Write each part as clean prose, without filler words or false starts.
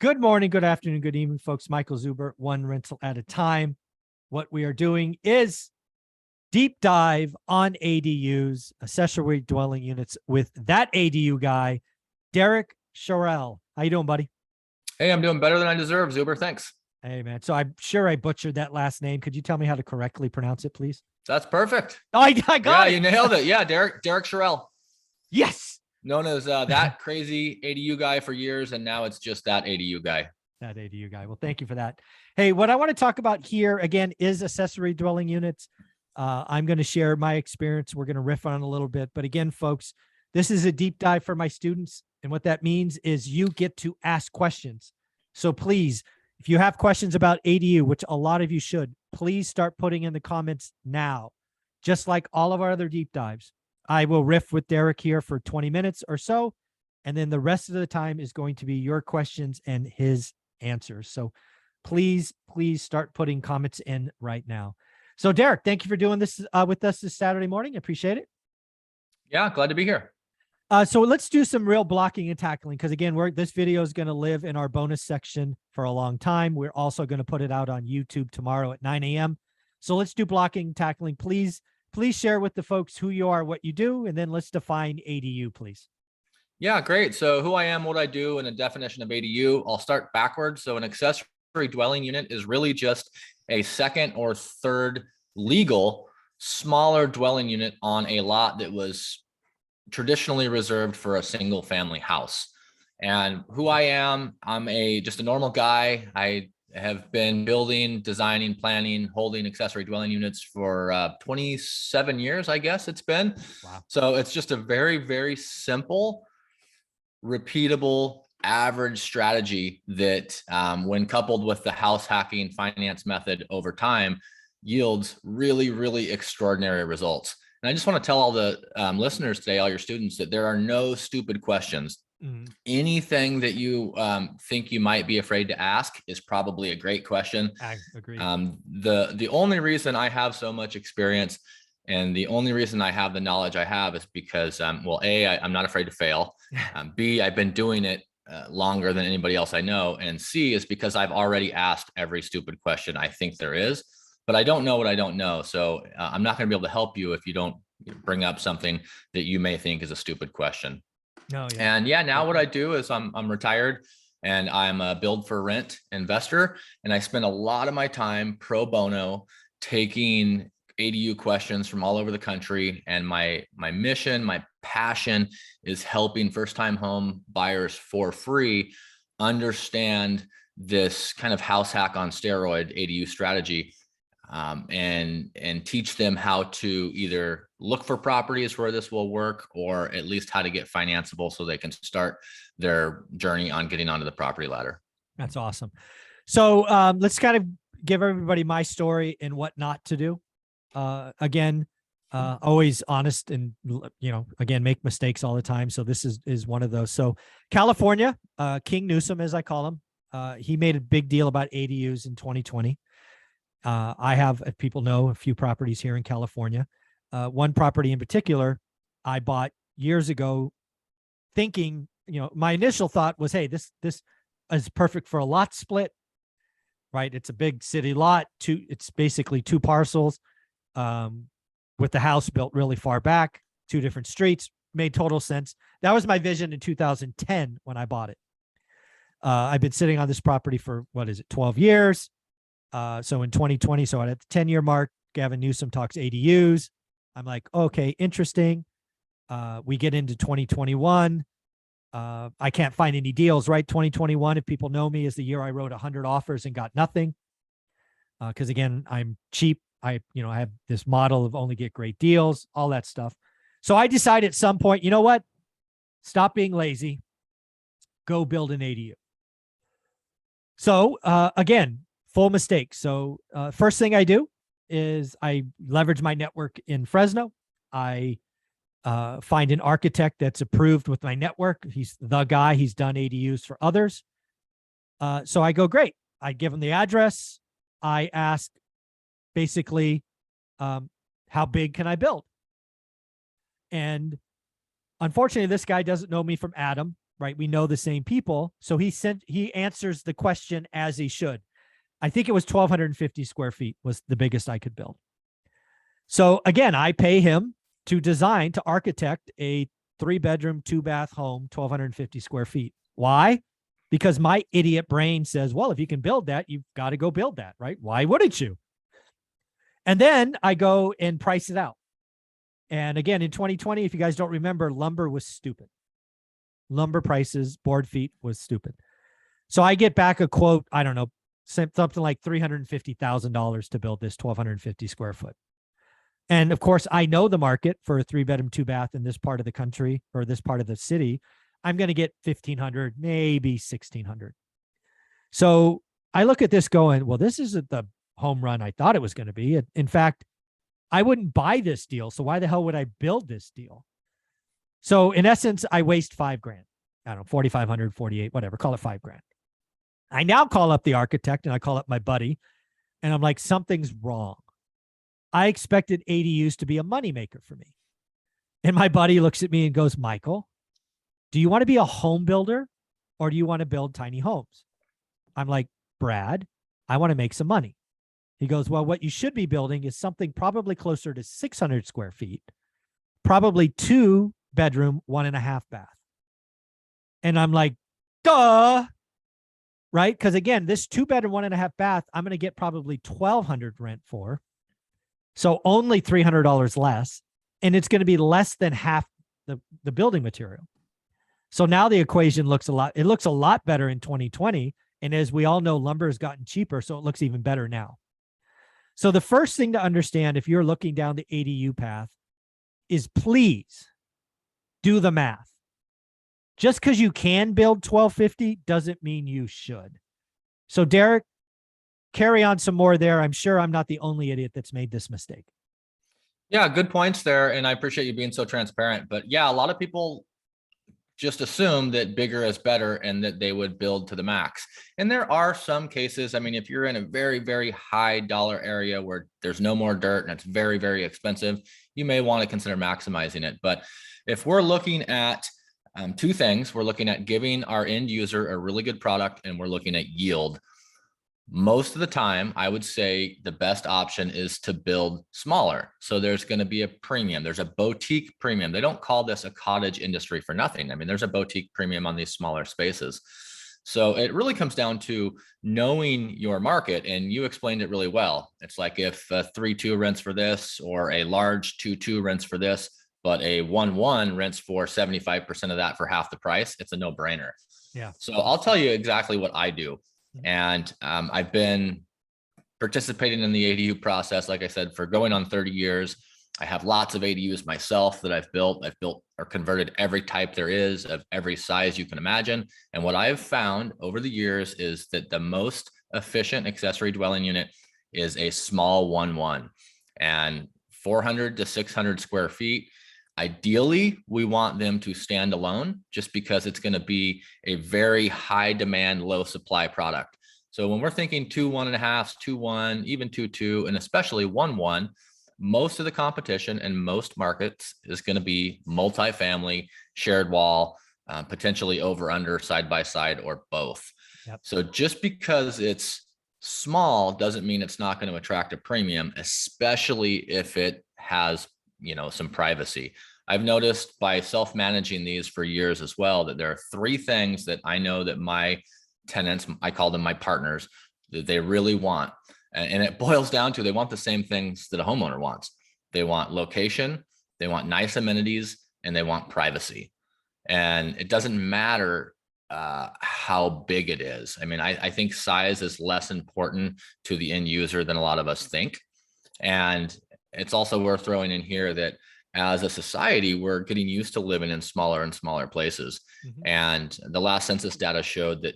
Good morning, good afternoon, good evening, folks. Michael Zuber, one rental at a time. What we are doing is deep dive on ADUs, accessory dwelling units, with that ADU guy, Derek Sherrill. How you doing, buddy? Hey, I'm doing better than I deserve, Zuber. Thanks. Hey, man. So I'm sure I butchered that last name. Could you tell me how to correctly pronounce it, please? That's perfect. Oh, I got it. You nailed it. Yeah, Derek Sherrill. Yes. Known as that crazy ADU guy for years, and now it's just that ADU guy. That ADU guy. Well, thank you for that. Hey, what I want to talk about here, again, is accessory dwelling units. I'm going to share my experience. We're going to riff on it a little bit. But again, folks, this is a deep dive for my students. And what that means is you get to ask questions. So please, if you have questions about ADU, which a lot of you should, please start putting in the comments now. Just like all of our other deep dives, I will riff with Derek here for 20 minutes or so. And then the rest of the time is going to be your questions and his answers. So please start putting comments in right now. So Derek, thank you for doing this with us this Saturday morning. I appreciate it. Yeah, glad to be here. So let's do some real blocking and tackling, because again, this video is going to live in our bonus section for a long time. We're also going to put it out on YouTube tomorrow at 9 a.m. So let's do blocking and tackling. Please share with the folks who you are, what you do, and then let's define ADU, please. Yeah, great. So who I am, what I do, and a definition of ADU. I'll start backwards. So an accessory dwelling unit is really just a second or third legal smaller dwelling unit on a lot that was traditionally reserved for a single family house. And who I am, I'm just a normal guy. I have been building, designing, planning, holding accessory dwelling units for 27 years, I guess it's been. Wow. So it's just a very, very simple, repeatable, average strategy that when coupled with the house hacking finance method over time yields really, really extraordinary results. And I just want to tell all the listeners today, all your students, that there are no stupid questions. Mm-hmm. Anything that you think you might be afraid to ask is probably a great question. I agree. The only reason I have so much experience and the only reason I have the knowledge I have is because, well, A, I'm not afraid to fail. B, I've been doing it longer than anybody else I know. And C is because I've already asked every stupid question I think there is, but I don't know what I don't know. So I'm not going to be able to help you if you don't bring up something that you may think is a stupid question. Oh, yeah. And yeah, now what I do is I'm retired and I'm a build for rent investor. And I spend a lot of my time pro bono taking ADU questions from all over the country. And my mission, my passion is helping first-time home buyers for free understand this kind of house hack on steroid ADU strategy, and teach them how to either look for properties where this will work, or at least how to get financeable so they can start their journey on getting onto the property ladder. That's awesome. So let's kind of give everybody my story and what not to do. Again, always honest and, again, make mistakes all the time. So this is one of those. So California, King Newsom, as I call him, he made a big deal about ADUs in 2020. I have, if people know, a few properties here in California. One property in particular, I bought years ago thinking, my initial thought was, hey, this is perfect for a lot split, right? It's a big city lot. It's basically two parcels. With the house built really far back, two different streets, made total sense. That was my vision in 2010 when I bought it. I've been sitting on this property for, 12 years. So in 2020, so at the 10-year mark, Gavin Newsom talks ADUs. I'm like, okay, interesting. We get into 2021. I can't find any deals, right? 2021, if people know me, is the year I wrote 100 offers and got nothing. Because again, I'm cheap. I have this model of only get great deals, all that stuff. So I decided at some point, you know what? Stop being lazy. Go build an ADU. So again, full mistake. So first thing I do is I leverage my network in Fresno. I find an architect that's approved with my network. He's the guy. He's done ADUs for others. So I go, great. I give him the address. I ask, basically, how big can I build? And unfortunately, this guy doesn't know me from Adam. right? We know the same people. So he answers the question as he should. I think it was 1,250 square feet was the biggest I could build. So again, I pay him to architect a 3-bedroom, 2-bath home, 1,250 square feet. Why? Because my idiot brain says, well, if you can build that, you've got to go build that, right? Why wouldn't you? And then I go and price it out. And again, in 2020, if you guys don't remember, lumber was stupid. Lumber prices, board feet was stupid. So I get back a quote, I don't know, something like $350,000 to build this 1,250 square foot. And of course, I know the market for a 3-bedroom, 2-bath in this part of the country or this part of the city. I'm going to get 1,500, maybe 1,600. So I look at this going, well, this isn't the home run I thought it was going to be. In fact, I wouldn't buy this deal. So why the hell would I build this deal? So in essence, I waste $5,000. I don't know, 4,500, 48, whatever, call it $5,000. I now call up the architect and I call up my buddy and I'm like, something's wrong. I expected ADUs to be a moneymaker for me. And my buddy looks at me and goes, Michael, do you want to be a home builder or do you want to build tiny homes? I'm like, Brad, I want to make some money. He goes, well, what you should be building is something probably closer to 600 square feet, probably 2-bedroom, 1.5 bath. And I'm like, duh, right? Because again, this 2-bedroom, 1.5 bath, I'm going to get probably $1,200 rent for. So only $300 less. And it's going to be less than half the building material. So now the equation looks a lot better in 2020. And as we all know, lumber has gotten cheaper, so it looks even better now. So the first thing to understand if you're looking down the ADU path is please do the math. Just because you can build 1,250 doesn't mean you should. So Derek, carry on some more there. I'm sure I'm not the only idiot that's made this mistake. Yeah, good points there. And I appreciate you being so transparent. But yeah, a lot of people just assume that bigger is better and that they would build to the max. And there are some cases, I mean, if you're in a very, very high dollar area where there's no more dirt and it's very, very expensive, you may want to consider maximizing it. But if we're looking at two things, we're looking at giving our end user a really good product and we're looking at yield. Most of the time, I would say the best option is to build smaller. So there's going to be a premium. There's a boutique premium. They don't call this a cottage industry for nothing. I mean, there's a boutique premium on these smaller spaces. So it really comes down to knowing your market, and you explained it really well. It's like if a 3.2 rents for this or a large 2.2 rents for this, but a 1.1 rents for 75% of that for half the price, it's a no-brainer. Yeah. So I'll tell you exactly what I do. And I've been participating in the ADU process, like I said, for going on 30 years. I have lots of ADUs myself that I've built. I've built or converted every type there is of every size you can imagine. And what I've found over the years is that the most efficient accessory dwelling unit is a small 1.1 and 400 to 600 square feet. Ideally, we want them to stand alone just because it's going to be a very high demand, low supply product. So when we're thinking 2 1.5s, 2.1, even 2.2, and especially 1.1, most of the competition in most markets is going to be multifamily, shared wall, potentially over, under, side by side, or both. Yep. So just because it's small doesn't mean it's not going to attract a premium, especially if it has some privacy. I've noticed by self-managing these for years as well, that there are 3 things that I know that my tenants, I call them my partners, that they really want. And it boils down to, they want the same things that a homeowner wants. They want location, they want nice amenities, and they want privacy. And it doesn't matter how big it is. I mean, I think size is less important to the end user than a lot of us think. And it's also worth throwing in here that as a society, we're getting used to living in smaller and smaller places. Mm-hmm. And the last census data showed that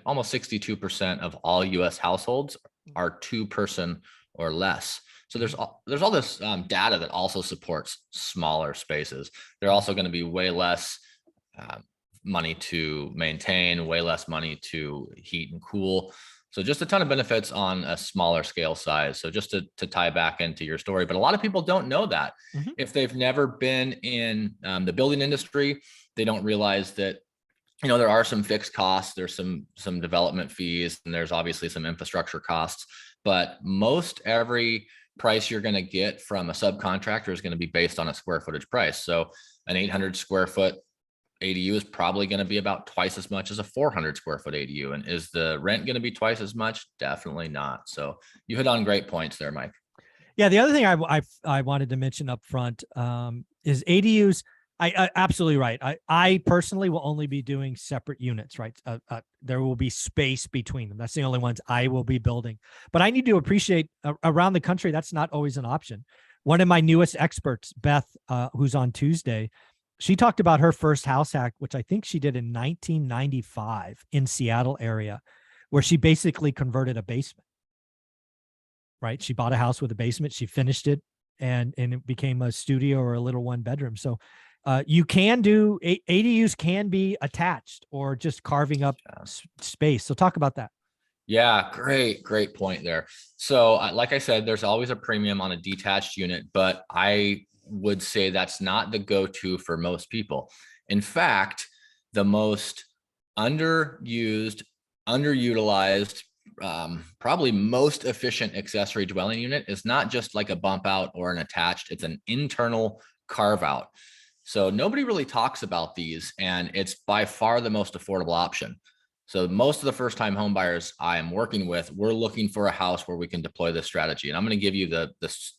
almost 62% of all US households are 2-person or less. So there's all this data that also supports smaller spaces. They're also going to be way less money to maintain, way less money to heat and cool. So just a ton of benefits on a smaller scale size. So just to tie back into your story, but a lot of people don't know that. Mm-hmm. If they've never been in the building industry, they don't realize that there are some fixed costs, there's some development fees, and there's obviously some infrastructure costs, but most every price you're going to get from a subcontractor is going to be based on a square footage price. So an 800 square foot ADU is probably going to be about twice as much as a 400 square foot ADU. And is the rent going to be twice as much? Definitely not. So you hit on great points there, Mike. Yeah, the other thing I wanted to mention up front is ADUs. I absolutely right. I personally will only be doing separate units, right? There will be space between them. That's the only ones I will be building. But I need to appreciate around the country, that's not always an option. One of my newest experts, Beth, who's on Tuesday, she talked about her first house hack, which I think she did in 1995 in Seattle area, where she basically converted a basement. Right. She bought a house with a basement. She finished it and it became a studio or a little one bedroom. So you can do ADUs can be attached or just carving up space. So talk about that. Yeah, great point there. So like I said, there's always a premium on a detached unit, but I would say that's not the go-to for most people. In fact, the most underutilized, probably most efficient accessory dwelling unit is not just like a bump out or an attached, it's an internal carve out. So nobody really talks about these, and it's by far the most affordable option. So most of the first time home buyers I am working with, we're looking for a house where we can deploy this strategy. And I'm going to give you the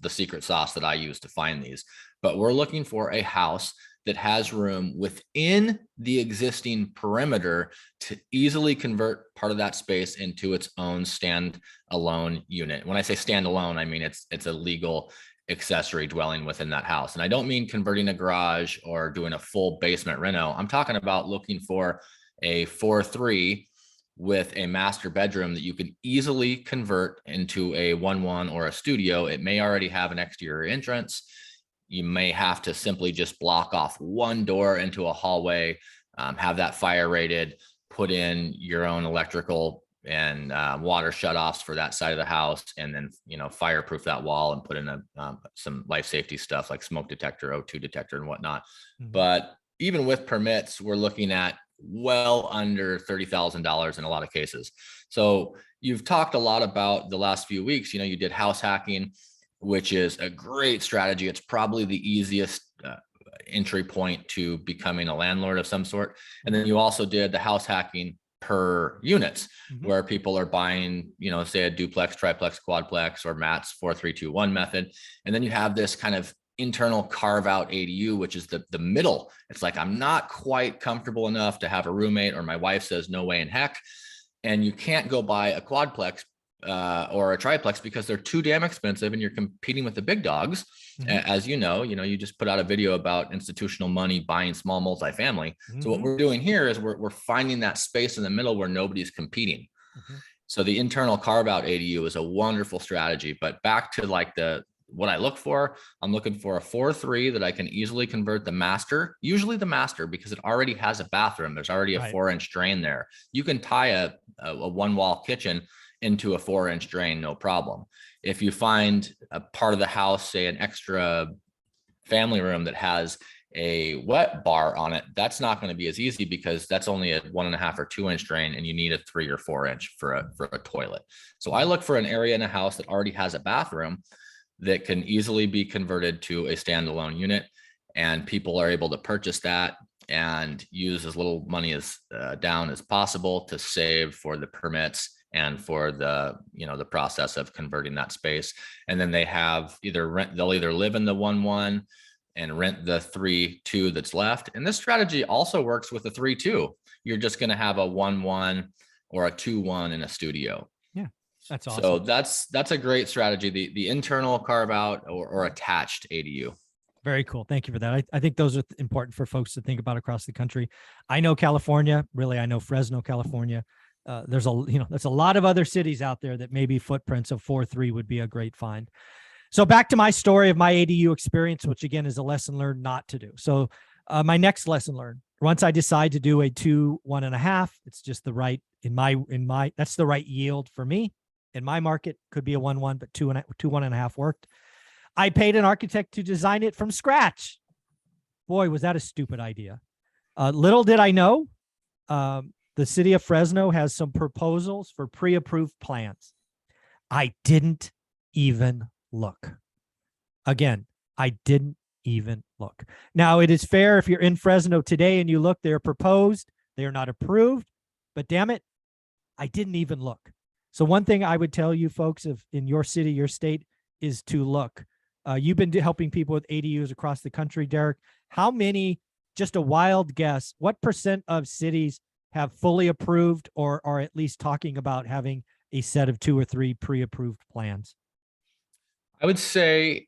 secret sauce that I use to find these, but we're looking for a house that has room within the existing perimeter to easily convert part of that space into its own standalone unit. When I say standalone, I mean it's a legal accessory dwelling within that house. And I don't mean converting a garage or doing a full basement reno. I'm talking about looking for a 4-3 with a master bedroom that you can easily convert into a 1-1 or a studio. It may already have an exterior entrance. You may have to simply just block off one door into a hallway, have that fire rated, put in your own electrical and water shutoffs for that side of the house, and then fireproof that wall and put in some life safety stuff like smoke detector, O2 detector, and whatnot. Mm-hmm. But even with permits, we're looking at well under $30,000 in a lot of cases. So you've talked a lot about the last few weeks. You did house hacking, which is a great strategy. It's probably the easiest entry point to becoming a landlord of some sort. And then you also did the house hacking per units, mm-hmm. where people are buying, say a duplex, triplex, quadplex, or Matt's 4-3-2-1 method. And then you have this kind of internal carve out ADU, which is the middle. It's like, I'm not quite comfortable enough to have a roommate, or my wife says no way in heck. And you can't go buy a quadplex or a triplex because they're too damn expensive, and you're competing with the big dogs. Mm-hmm. As you just put out a video about institutional money buying small multifamily. Mm-hmm. So what we're doing here is we're finding that space in the middle where nobody's competing. Mm-hmm. So the internal carve out ADU is a wonderful strategy. But back to what I look for, I'm looking for a 4-3 that I can easily convert the master, usually the master, because it already has a bathroom. There's already a 4-inch drain there. You can tie a one wall kitchen into a 4-inch drain, no problem. If you find a part of the house, say an extra family room that has a wet bar on it, that's not going to be as easy because that's only a 1.5 or 2-inch drain, and you need a 3 or 4-inch for a toilet. So I look for an area in a house that already has a bathroom that can easily be converted to a standalone unit, and people are able to purchase that and use as little money as down as possible to save for the permits and for the process of converting that space. And then they have they'll either live in the 1-1 and rent the 3-2 that's left. And this strategy also works with the 3-2. You're just going to have a 1-1 or a 2-1 in a studio. Yeah, that's awesome. So that's a great strategy. The internal carve out or attached ADU. Very cool. Thank you for that. I think those are important for folks to think about across the country. I know California, really, I know Fresno, California. There's a lot of other cities out there that maybe footprints of 4-3 would be a great find. So back to my story of my ADU experience, which again is a lesson learned not to do. So my next lesson learned, once I decide to do a 2-1.5, it's just the right that's the right yield for me. In my market, could be a 1-1, but 2-1.5 worked. I paid an architect to design it from scratch. Boy, was that a stupid idea. Little did I know, The city of Fresno has some proposals for pre-approved plans. I didn't even look. Again, I didn't even look. Now, it is fair if you're in Fresno today and you look, they're proposed, they are not approved, but damn it, I didn't even look. So one thing I would tell you folks, if in your city, your state, is to look. You've been helping people with ADUs across the country, Derek. How many, just a wild guess, what % of cities have fully approved or are at least talking about having a set of 2 or 3 pre-approved plans? I would say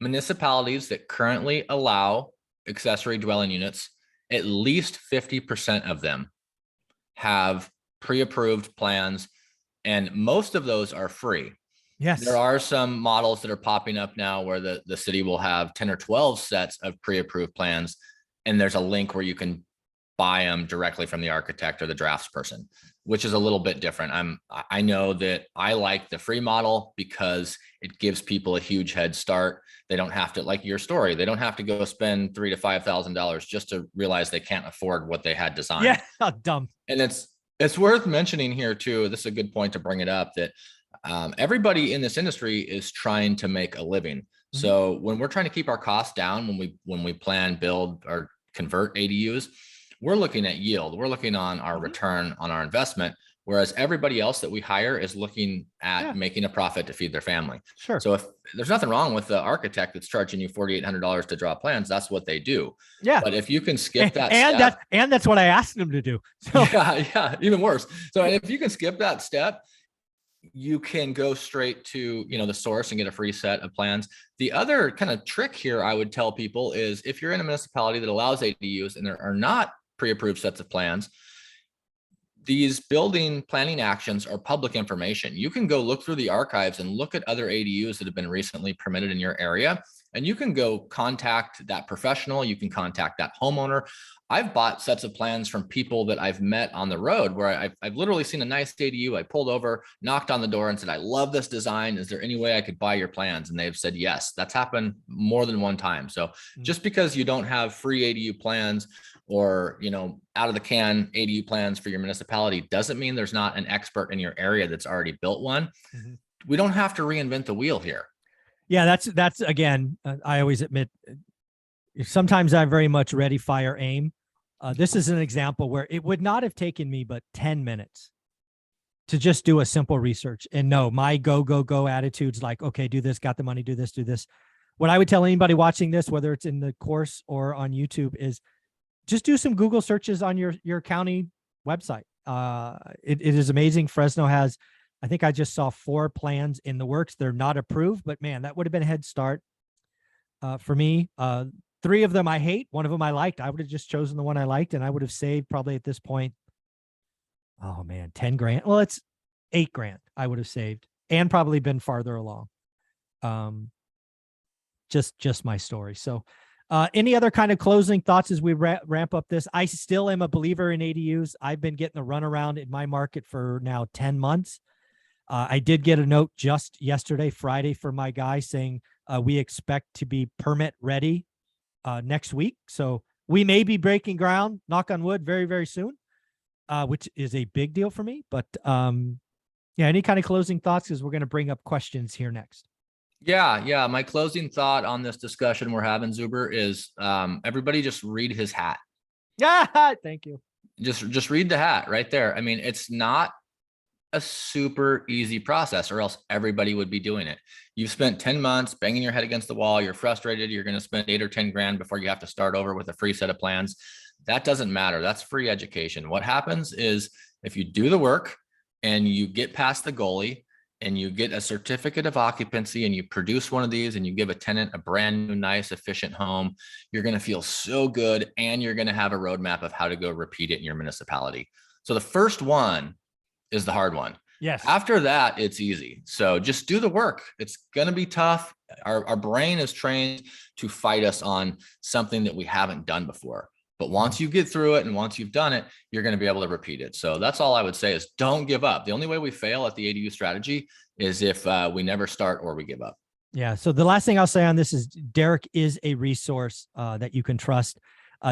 municipalities that currently allow accessory dwelling units, at least 50% of them have pre-approved plans, and most of those are free. Yes. There are some models that are popping up now where the city will have 10 or 12 sets of pre-approved plans, and there's a link where you can buy them directly from the architect or the drafts person, which is a little bit different. I know that I like the free model because it gives people a huge head start. They don't have to, like your story, they don't have to go spend $3,000 to $5,000 just to realize they can't afford what they had designed. Yeah, dumb. And it's worth mentioning here too. This is a good point to bring it up, that everybody in this industry is trying to make a living. Mm-hmm. So when we're trying to keep our costs down, when we plan, build, or convert ADUs, we're looking at yield. We're looking on our return on our investment, whereas everybody else that we hire is looking at making a profit to feed their family. Sure. So if there's nothing wrong with the architect that's charging you $4,800 to draw plans, that's what they do. Yeah. But if you can skip that step, that's what I asked them to do. So. Yeah, even worse. So if you can skip that step, you can go straight to, the source and get a free set of plans. The other kind of trick here I would tell people is, if you're in a municipality that allows ADUs and there are not pre-approved sets of plans, these building planning actions are public information. You can go look through the archives and look at other ADUs that have been recently permitted in your area, and you can go contact that professional. You can contact that homeowner. I've bought sets of plans from people that I've met on the road, where I've literally seen a nice ADU. I pulled over, knocked on the door and said, I love this design. Is there any way I could buy your plans? And they've said, yes. That's happened more than one time. So just because you don't have free ADU plans or, out of the can ADU plans for your municipality doesn't mean there's not an expert in your area that's already built one. Mm-hmm. We don't have to reinvent the wheel here. Yeah, that's again, I always admit, sometimes I'm very much ready, fire, aim. This is an example where it would not have taken me but 10 minutes to just do a simple research. And no, my go attitude's like, okay, do this, got the money, do this, do this. What I would tell anybody watching this, whether it's in the course or on YouTube, is just do some Google searches on your county website. It is amazing. Fresno has, I think I just saw 4 plans in the works. They're not approved, but man, that would have been a head start for me. 3 of them I hate. 1 of them I liked. I would have just chosen the one I liked, and I would have saved probably at this point, oh man, 10 grand. Well, it's 8 grand I would have saved and probably been farther along. Just my story. So any other kind of closing thoughts as we ramp up this? I still am a believer in ADUs. I've been getting the runaround in my market for now 10 months. I did get a note just yesterday, Friday, from my guy saying we expect to be permit ready next week. So we may be breaking ground, knock on wood, very, very soon, which is a big deal for me. But yeah, any kind of closing thoughts, because we're going to bring up questions here next. Yeah. My closing thought on this discussion we're having, Zuber, is everybody just read his hat. Yeah, thank you. Just read the hat right there. I mean, it's not a super easy process, or else everybody would be doing it. You've spent 10 months banging your head against the wall. You're frustrated. You're going to spend 8 or 10 grand before you have to start over with a free set of plans. That doesn't matter. That's free education. What happens is, if you do the work and you get past the goalie and you get a certificate of occupancy and you produce one of these and you give a tenant a brand new, nice, efficient home, you're going to feel so good, and you're going to have a roadmap of how to go repeat it in your municipality. So the first one is the hard one. Yes. After that, it's easy. So just do the work. It's going to be tough. Our brain is trained to fight us on something that we haven't done before. But once you get through it and once you've done it, you're going to be able to repeat it. So that's all I would say, is don't give up. The only way we fail at the ADU strategy is if we never start or we give up. Yeah. So the last thing I'll say on this is Derek is a resource that you can trust.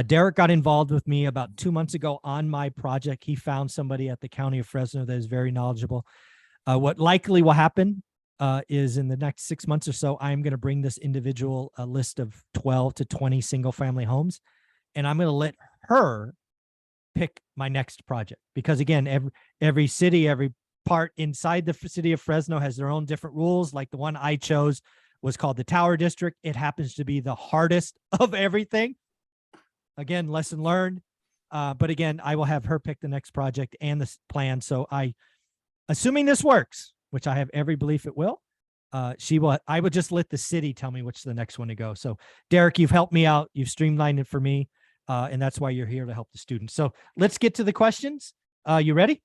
Derek got involved with me about 2 months ago on my project. He found somebody at the County of Fresno that is very knowledgeable. What likely will happen is in the next 6 months or so, I'm going to bring this individual a list of 12 to 20 single family homes, and I'm going to let her pick my next project. Because again, every city, every part inside the city of Fresno has their own different rules. Like the one I chose was called the Tower District. It happens to be the hardest of everything. Again, lesson learned. But again, I will have her pick the next project and the plan. So assuming this works, which I have every belief it will, I would just let the city tell me which is the next one to go. So Derek, you've helped me out. You've streamlined it for me. And that's why you're here to help the students. So let's get to the questions. You ready?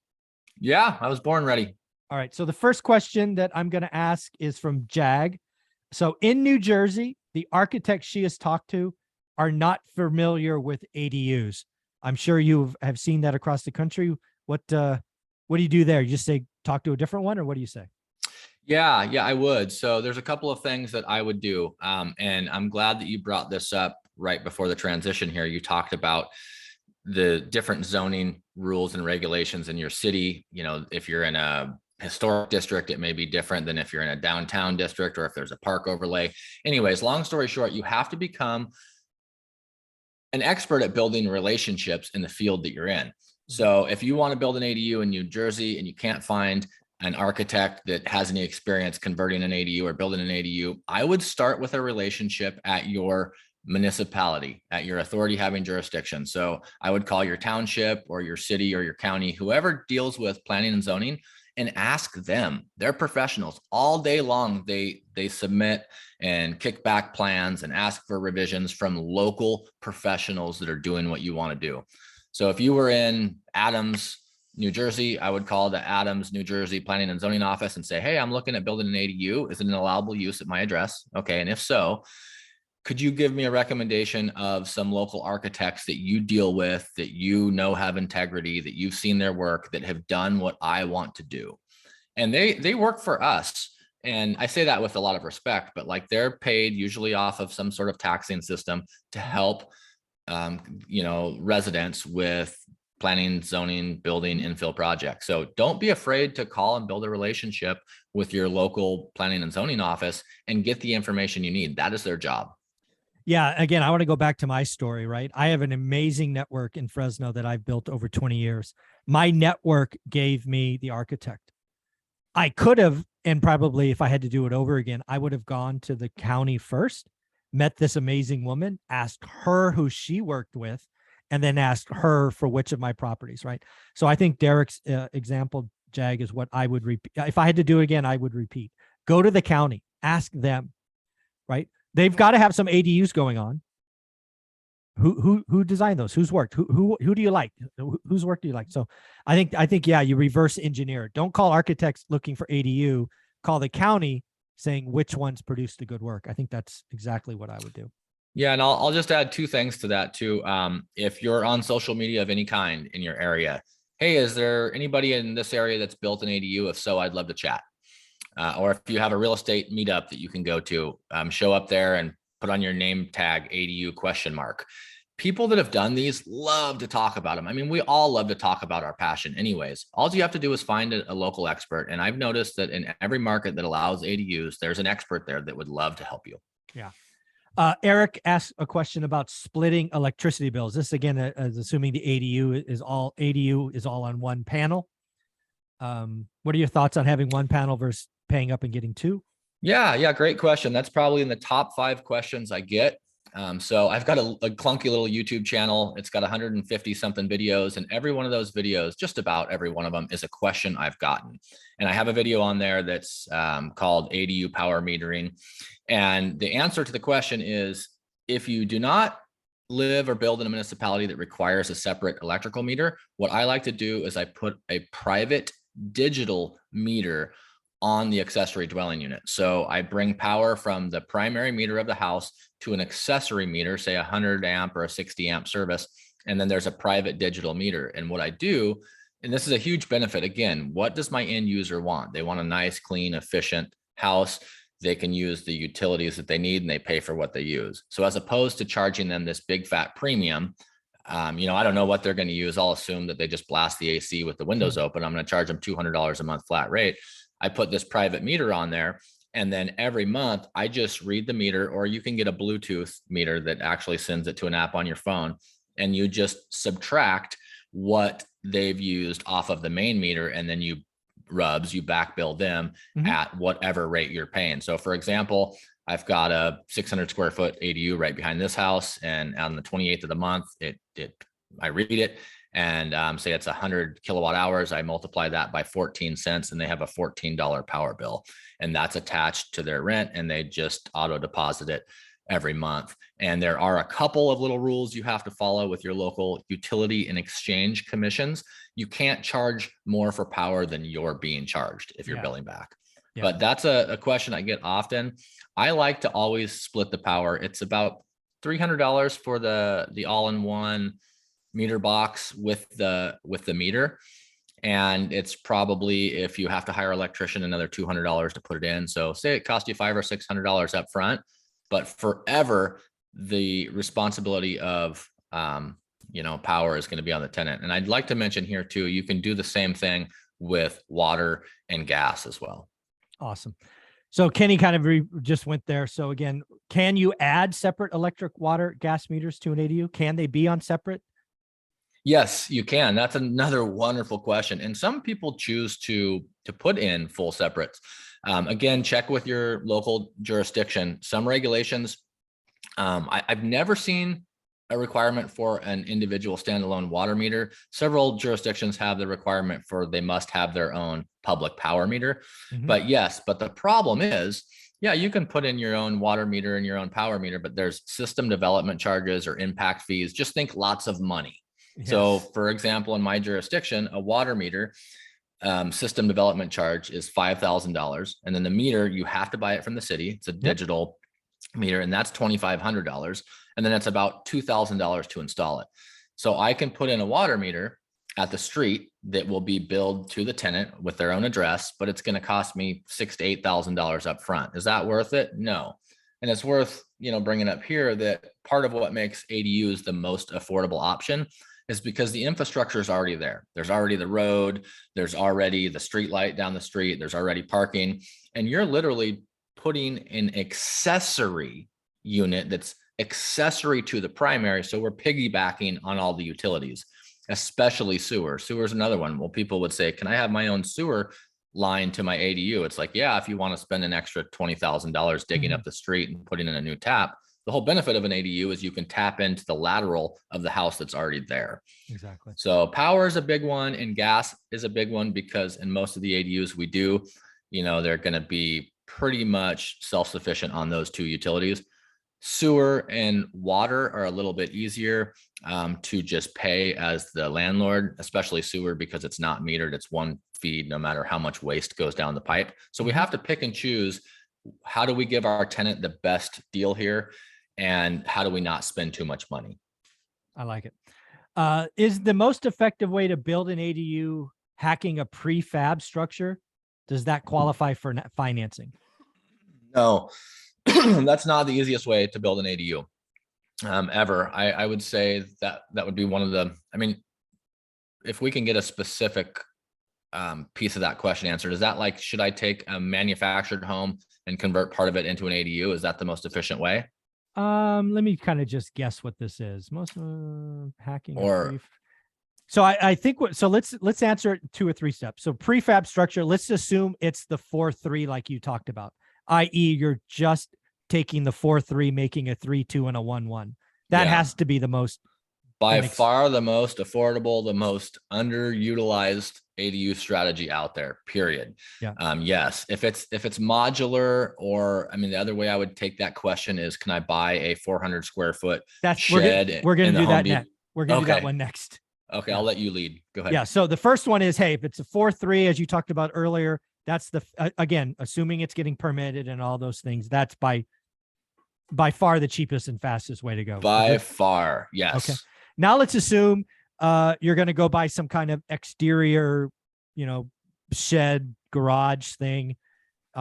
Yeah, I was born ready. All right. So the first question that I'm going to ask is from Jag. So in New Jersey, the architects she has talked to are not familiar with ADUs. I'm sure you have seen that across the country. What do you do there? You just say, talk to a different one, or what do you say? Yeah, I would. So there's a couple of things that I would do. And I'm glad that you brought this up right before the transition here. You talked about the different zoning rules and regulations in your city. You know, if you're in a historic district, it may be different than if you're in a downtown district or if there's a park overlay. Anyways, long story short, you have to become an expert at building relationships in the field that you're in. So if you want to build an ADU in New Jersey and you can't find an architect that has any experience converting an ADU or building an ADU, I would start with a relationship at your municipality, at your authority having jurisdiction. So I would call your township or your city or your county, whoever deals with planning and zoning, and ask them. They're professionals all day long. They submit and kick back plans and ask for revisions from local professionals that are doing what you want to do. So if you were in Adams, New Jersey, I would call the Adams, New Jersey Planning and Zoning Office and say, hey, I'm looking at building an ADU. Is it an allowable use at my address? Okay. And if so, could you give me a recommendation of some local architects that you deal with, that you know have integrity, that you've seen their work, that have done what I want to do? And they work for us. And I say that with a lot of respect, but like they're paid usually off of some sort of taxing system to help residents with planning, zoning, building, infill projects. So don't be afraid to call and build a relationship with your local planning and zoning office and get the information you need. That is their job. Yeah. Again, I want to go back to my story, right? I have an amazing network in Fresno that I've built over 20 years. My network gave me the architect. I could have, and probably if I had to do it over again, I would have gone to the county first, met this amazing woman, asked her who she worked with, and then asked her for which of my properties, right? So I think Derek's example, Jag, is what I would repeat. If I had to do it again, I would repeat. Go to the county, ask them, right? They've got to have some ADUs going on. Who designed those? Who's worked? Who do you like? Whose work do you like? So I think yeah, you reverse engineer it. Don't call architects looking for ADU. Call the county saying which ones produced the good work. I think that's exactly what I would do. Yeah, and I'll just add two things to that too. If you're on social media of any kind in your area, hey, is there anybody in this area that's built an ADU? If so, I'd love to chat. Or if you have a real estate meetup that you can go to, show up there and put on your name tag ADU ? People that have done these love to talk about them. I mean, we all love to talk about our passion anyways. All you have to do is find a local expert. And I've noticed that in every market that allows ADUs, there's an expert there that would love to help you. Yeah. Eric asked a question about splitting electricity bills. This again is assuming the ADU is all on one panel. What are your thoughts on having one panel versus paying up and getting two? Yeah, great question. That's probably in the top 5 questions I get. So I've got a clunky little YouTube channel. It's got 150 something videos, and every one of those videos, just about every one of them, is a question I've gotten. And I have a video on there that's called ADU power metering. And the answer to the question is, if you do not live or build in a municipality that requires a separate electrical meter, what I like to do is I put a private digital meter on the accessory dwelling unit. So I bring power from the primary meter of the house to an accessory meter, say 100 amp or a 60 amp service. And then there's a private digital meter. And what I do, and this is a huge benefit, again, what does my end user want? They want a nice, clean, efficient house. they can use the utilities that they need and they pay for what they use. So as opposed to charging them this big fat premium, I don't know what they're going to use. I'll assume that they just blast the AC with the windows open. I'm going to charge them $200 a month flat rate. I put this private meter on there, and then every month I just read the meter, or you can get a Bluetooth meter that actually sends it to an app on your phone, and you just subtract what they've used off of the main meter, and then you back bill them at whatever rate you're paying. So for example, I've got a 600 square foot ADU right behind this house, and on the 28th of the month, I read it, and say it's 100 kilowatt hours. I multiply that by 14 cents, and they have a $14 power bill, and that's attached to their rent, and they just auto deposit it every month. And there are a couple of little rules you have to follow with your local utility and exchange commissions. You can't charge more for power than you're being charged if you're billing back. Yeah. But that's a question I get often. I like to always split the power. It's about $300 for the all-in-one meter box with the meter. And it's probably, if you have to hire an electrician, another $200 to put it in. So say it costs you $500 or $600 up front, but forever the responsibility of power is going to be on the tenant. And I'd like to mention here too, you can do the same thing with water and gas as well. Awesome. So Kenny kind of just went there. So again, can you add separate electric, water, gas meters to an ADU? Can they be on separate? Yes, you can. That's another wonderful question. And some people choose to put in full separates. Again, check with your local jurisdiction. Some regulations, I've never seen a requirement for an individual standalone water meter. Several jurisdictions have the requirement for they must have their own public power meter. But yes, but the problem is, yeah, you can put in your own water meter and your own power meter, but there's system development charges or impact fees. Just think lots of money. Yes. So for example, in my jurisdiction, a water meter system development charge is $5,000. And then the meter, you have to buy it from the city. It's a digital meter, and that's $2,500. And then it's about $2,000 to install it. So I can put in a water meter at the street that will be billed to the tenant with their own address, but it's going to cost me $6,000 to $8,000 up front. Is that worth it? No. And it's worth, bringing up here that part of what makes ADUs the most affordable option is because the infrastructure is already there. There's already the road, there's already the street light down the street, there's already parking, and you're literally putting an accessory unit that's accessory to the primary. So we're piggybacking on all the utilities, especially sewer. Sewer is another one. Well, people would say, can I have my own sewer line to my ADU? It's like, yeah, if you want to spend an extra $20,000 digging up the street and putting in a new tap. The whole benefit of an ADU is you can tap into the lateral of the house that's already there. Exactly. So power is a big one, and gas is a big one, because in most of the ADUs we do, they're going to be pretty much self-sufficient on those two utilities. Sewer and water are a little bit easier to just pay as the landlord, especially sewer, because it's not metered. It's one feed, no matter how much waste goes down the pipe. So we have to pick and choose. How do we give our tenant the best deal here? And how do we not spend too much money? I like it. Is the most effective way to build an ADU hacking a prefab structure? Does that qualify for financing? No, that's not the easiest way to build an ADU ever. I would say that would be one of the, if we can get a specific piece of that question answered, is that like, should I take a manufactured home and convert part of it into an ADU? Is that the most efficient way? Let me kind of just guess what this is. Most hacking or so I think so let's answer it 2 or 3 steps. So prefab structure, let's assume it's the 4-3 like you talked about, i.e. you're just taking the 4-3, making a 3-2 and a 1-1. That has to be the most, by far the most affordable, the most underutilized ADU strategy out there, period. Yeah. Yes. If it's modular, or, the other way I would take that question is, can I buy a 400 square foot shed? We're going to do that next. We're going to do that one next. Okay. I'll let you lead. Go ahead. Yeah. So the first one is, hey, if it's a 4-3, as you talked about earlier, that's the, again, assuming it's getting permitted and all those things, that's by far the cheapest and fastest way to go. By far. Yes. Okay. Now let's assume you're going to go buy some kind of exterior, shed garage thing.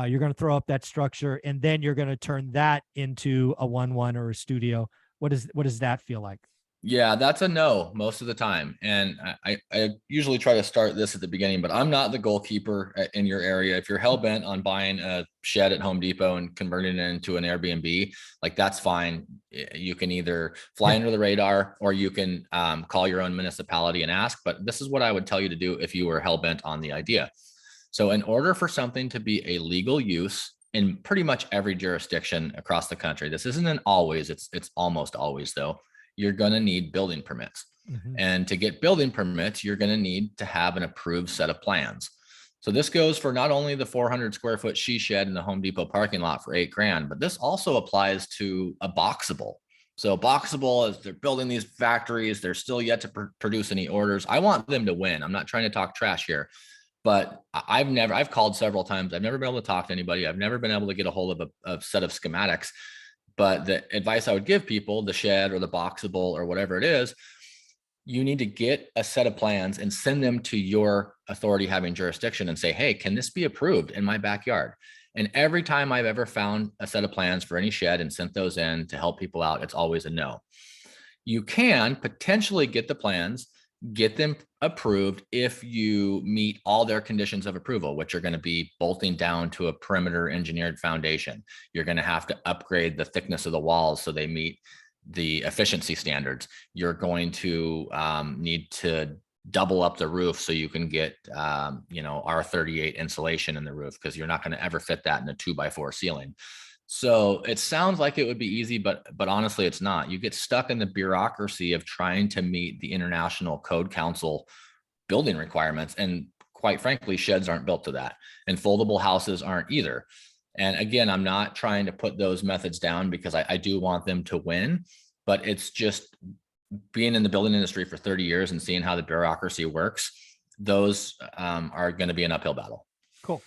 You're going to throw up that structure, and then you're going to turn that into a 1-1 or a studio. What does that feel like? Yeah, that's a no most of the time. And I usually try to start this at the beginning, but I'm not the goalkeeper in your area. If you're hell bent on buying a shed at Home Depot and converting it into an Airbnb, like that's fine. You can either fly under the radar, or you can call your own municipality and ask. But this is what I would tell you to do if you were hell bent on the idea. So in order for something to be a legal use in pretty much every jurisdiction across the country, this isn't an always, it's almost always though, you're going to need building permits. Mm-hmm. And to get building permits, you're going to need to have an approved set of plans. So this goes for not only the 400 square foot she shed in the Home Depot parking lot for $8,000, but this also applies to a boxable. So boxable, as they're building these factories, they're still yet to produce any orders. I want them to win. I'm not trying to talk trash here, but I've called several times. I've never been able to talk to anybody. I've never been able to get a hold of a set of schematics. But the advice I would give people, the shed or the boxable or whatever it is, you need to get a set of plans and send them to your authority having jurisdiction and say, hey, can this be approved in my backyard? And every time I've ever found a set of plans for any shed and sent those in to help people out, it's always a no. You can potentially get the plans, get them approved if you meet all their conditions of approval, which are going to be bolting down to a perimeter engineered foundation. You're going to have to upgrade the thickness of the walls so they meet the efficiency standards. You're going to need to double up the roof so you can get R38 insulation in the roof, because you're not going to ever fit that in a 2x4 ceiling. So it sounds like it would be easy, but honestly, it's not. You get stuck in the bureaucracy of trying to meet the International Code Council building requirements. And quite frankly, sheds aren't built to that. And foldable houses aren't either. And again, I'm not trying to put those methods down, because I do want them to win, but it's just being in the building industry for 30 years and seeing how the bureaucracy works. Those are going to be an uphill battle. Cool.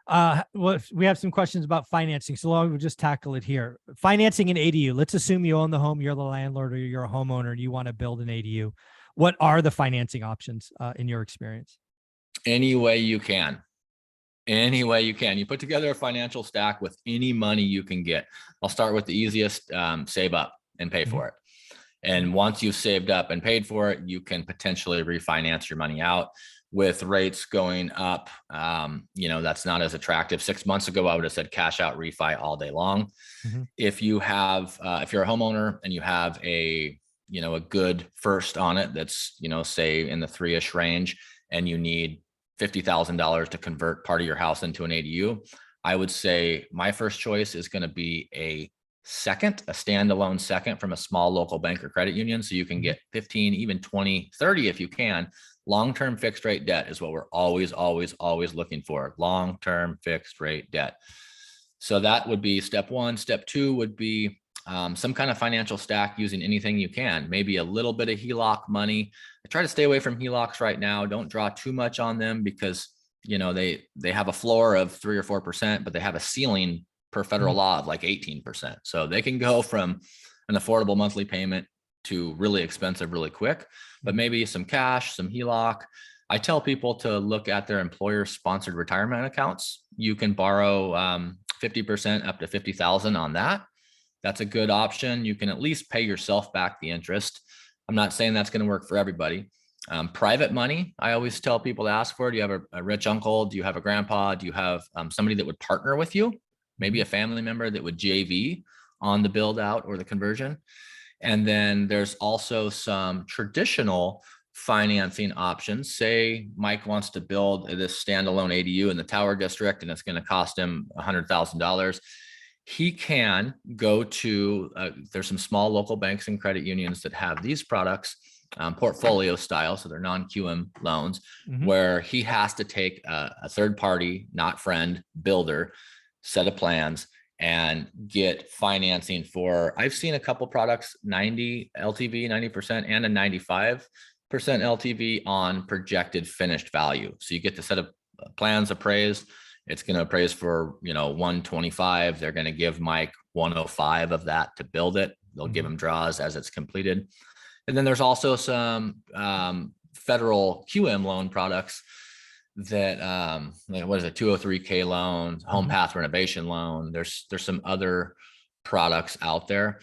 Well, we have some questions about financing, so we'll just tackle it here. Financing an ADU. Let's assume you own the home, you're the landlord, or you're a homeowner, and you want to build an ADU. What are the financing options in your experience? Any way you can. Any way you can. You put together a financial stack with any money you can get. I'll start with the easiest, save up and pay for it. And once you've saved up and paid for it, you can potentially refinance your money out. With rates going up, that's not as attractive. 6 months ago, I would have said cash out refi all day long. Mm-hmm. If you have, if you're a homeowner and you have a good first on it, that's, say in the 3-ish range, and you need $50,000 to convert part of your house into an ADU, I would say my first choice is going to be a standalone second from a small local bank or credit union. So you can get 15, even 20, 30 if you can. Long-term fixed rate debt is what we're always looking for. Long-term fixed rate debt. So that would be step one. Step two would be some kind of financial stack using anything you can. Maybe a little bit of HELOC money. I try to stay away from HELOCs right now. Don't draw too much on them, because they have a floor of 3 or 4%, but they have a ceiling per federal law of like 18%. So they can go from an affordable monthly payment to really expensive really quick. But maybe some cash, some HELOC. I tell people to look at their employer sponsored retirement accounts. You can borrow 50% up to $50,000 on that. That's a good option. You can at least pay yourself back the interest. I'm not saying that's going to work for everybody. Private money, I always tell people to ask for. Do you have a rich uncle? Do you have a grandpa? Do you have somebody that would partner with you? Maybe a family member that would JV on the build out or the conversion. And then there's also some traditional financing options. Say Mike wants to build this standalone ADU in the Tower District, and it's going to cost him $100,000. He can go to, there's some small local banks and credit unions that have these products, portfolio style. So they're non-QM loans, where he has to take a third party, not friend, builder set of plans and get financing for, I've seen a couple products, 90 LTV, 90% and a 95% LTV on projected finished value. So you get the set of plans appraised. It's going to appraise for, 125. They're going to give Mike 105 of that to build it. They'll give him draws as it's completed. And then there's also some federal QM loan products that like, what is it, 203K loan, home Mhm. path renovation loan. There's some other products out there,